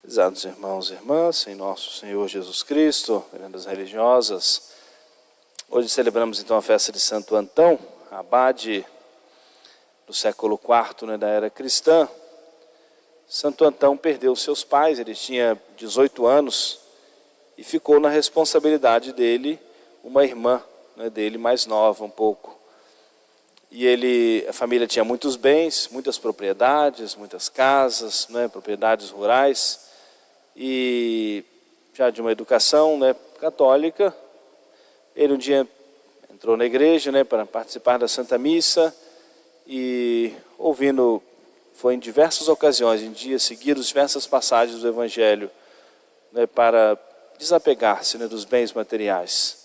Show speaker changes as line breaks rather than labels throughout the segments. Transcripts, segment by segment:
Prezados irmãos e irmãs, em nosso Senhor Jesus Cristo, veredas religiosas, hoje celebramos então a festa de Santo Antão, abade do século IV, da era cristã. Santo Antão perdeu seus pais, ele tinha 18 anos e ficou na responsabilidade dele uma irmã dele mais nova um pouco. E a família tinha muitos bens, muitas propriedades, muitas casas, propriedades rurais. E já de uma educação católica, ele um dia entrou na igreja para participar da Santa Missa e foi em diversas ocasiões, em dias seguidos, diversas passagens do Evangelho para desapegar-se dos bens materiais.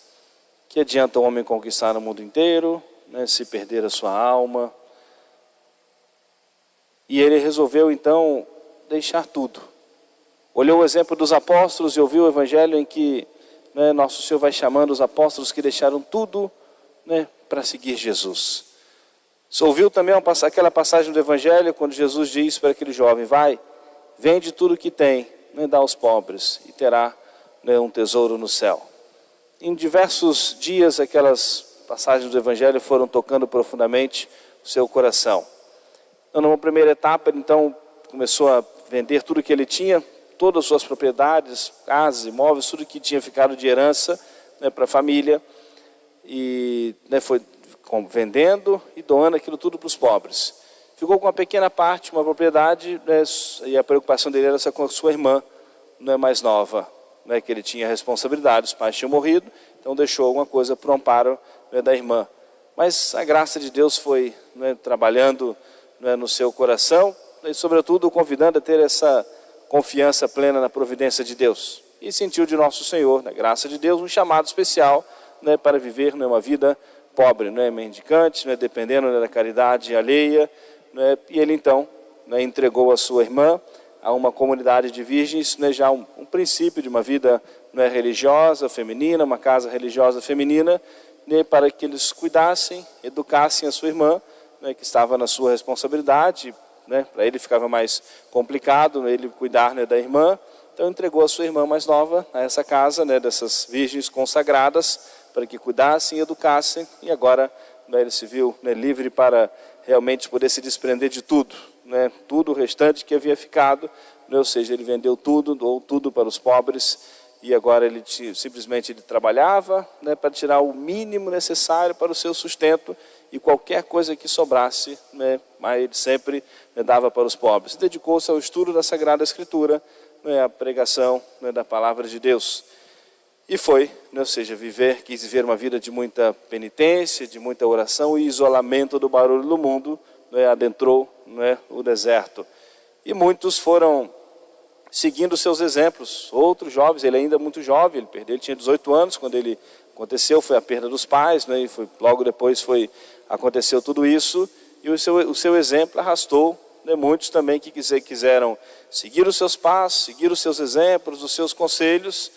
Que adianta o homem conquistar o mundo inteiro, se perder a sua alma? E ele resolveu então deixar tudo. Olhou o exemplo dos apóstolos e ouviu o Evangelho em que Nosso Senhor vai chamando os apóstolos que deixaram tudo para seguir Jesus. Você ouviu também aquela passagem do Evangelho quando Jesus diz para aquele jovem: vai, vende tudo que tem, dá aos pobres e terá um tesouro no céu. Em diversos dias aquelas passagens do Evangelho foram tocando profundamente o seu coração. Numa primeira etapa ele então começou a vender tudo que ele tinha, todas as suas propriedades, casas, imóveis, tudo que tinha ficado de herança para a família, e foi vendendo e doando aquilo tudo para os pobres. Ficou com uma pequena parte, uma propriedade, e a preocupação dele era com a sua irmã mais nova, que ele tinha responsabilidade, os pais tinham morrido, então deixou alguma coisa para o amparo da irmã. Mas a graça de Deus foi trabalhando no seu coração, e sobretudo o convidando a ter essa confiança plena na providência de Deus. E sentiu de Nosso Senhor, na graça de Deus, um chamado especial para viver uma vida pobre, mendicante, dependendo da caridade alheia. E ele então entregou a sua irmã a uma comunidade de virgens, já um princípio de uma vida religiosa feminina, uma casa religiosa feminina, para que eles cuidassem, educassem a sua irmã, que estava na sua responsabilidade. Para ele ficava mais complicado ele cuidar da irmã, então entregou a sua irmã mais nova a essa casa dessas virgens consagradas para que cuidassem e educassem, e agora ele se viu livre para realmente poder se desprender de tudo, tudo o restante que havia ficado, ou seja, ele vendeu tudo, doou tudo para os pobres, e agora ele simplesmente trabalhava para tirar o mínimo necessário para o seu sustento, e qualquer coisa que sobrasse, mas ele sempre dava para os pobres. Dedicou-se ao estudo da Sagrada Escritura, à pregação da Palavra de Deus. E foi, ou seja, quis viver uma vida de muita penitência, de muita oração e isolamento do barulho do mundo, adentrou o deserto. E muitos foram seguindo seus exemplos. Outros jovens, ele ainda muito jovem, ele tinha 18 anos quando ele aconteceu, foi a perda dos pais, e logo depois aconteceu tudo isso, e o seu exemplo arrastou muitos também que quiseram seguir os seus passos, seguir os seus exemplos, os seus conselhos,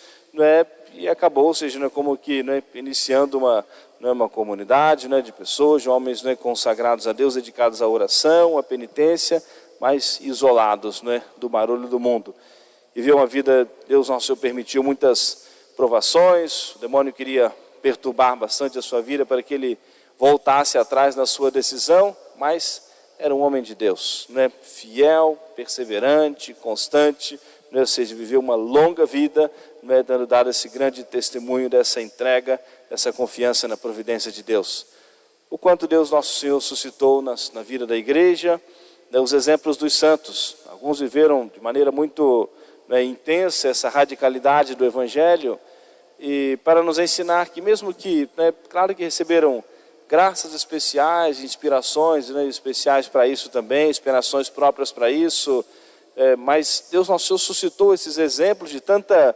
e acabou, ou seja, como que iniciando uma comunidade de pessoas, de homens consagrados a Deus, dedicados à oração, à penitência, mas isolados do barulho do mundo. E viu uma vida, Deus Nosso Senhor permitiu muitas provações, o demônio queria perturbar bastante a sua vida para que ele voltasse atrás na sua decisão, mas era um homem de Deus, fiel, perseverante, constante, ou seja, viveu uma longa vida, dado esse grande testemunho dessa entrega, dessa confiança na providência de Deus. O quanto Deus Nosso Senhor suscitou na vida da igreja, os exemplos dos santos. Alguns viveram de maneira muito intensa essa radicalidade do Evangelho, e para nos ensinar que mesmo que, claro que receberam graças especiais, inspirações especiais para isso também, inspirações próprias para isso, mas Deus Nosso Senhor suscitou esses exemplos de tanta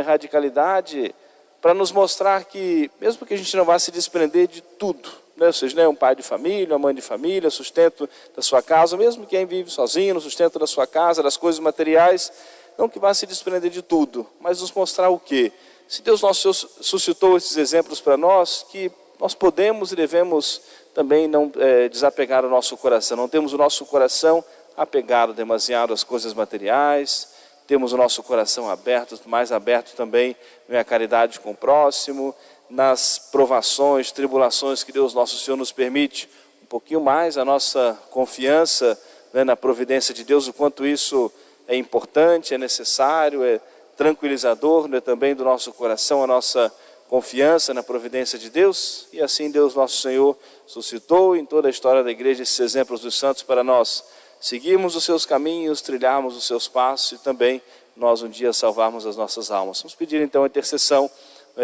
radicalidade para nos mostrar que, mesmo que a gente não vá se desprender de tudo, ou seja, um pai de família, uma mãe de família, sustento da sua casa, mesmo quem vive sozinho, no sustento da sua casa, das coisas materiais, não que vá se desprender de tudo, mas nos mostrar o quê? Se Deus Nosso Senhor suscitou esses exemplos para nós, que nós podemos e devemos também não desapegar o nosso coração, não temos o nosso coração apegado demasiado às coisas materiais, temos o nosso coração aberto, mais aberto também à caridade com o próximo, nas provações, tribulações que Deus nosso Senhor nos permite, um pouquinho mais a nossa confiança, né, na providência de Deus, o quanto isso é importante, é necessário, é tranquilizador, né, também do nosso coração, a nossa confiança na providência de Deus. E assim Deus nosso Senhor suscitou em toda a história da igreja esses exemplos dos santos para nós seguirmos os seus caminhos, trilharmos os seus passos e também nós um dia salvarmos as nossas almas. Vamos pedir então a intercessão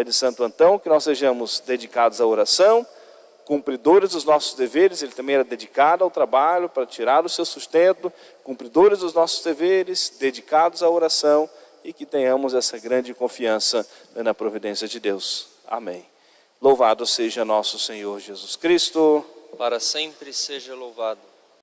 de Santo Antão, que nós sejamos dedicados à oração, cumpridores dos nossos deveres. Ele também era dedicado ao trabalho para tirar o seu sustento, cumpridores dos nossos deveres, dedicados à oração, e que tenhamos essa grande confiança na providência de Deus. Amém. Louvado seja nosso Senhor Jesus Cristo.
Para sempre seja louvado.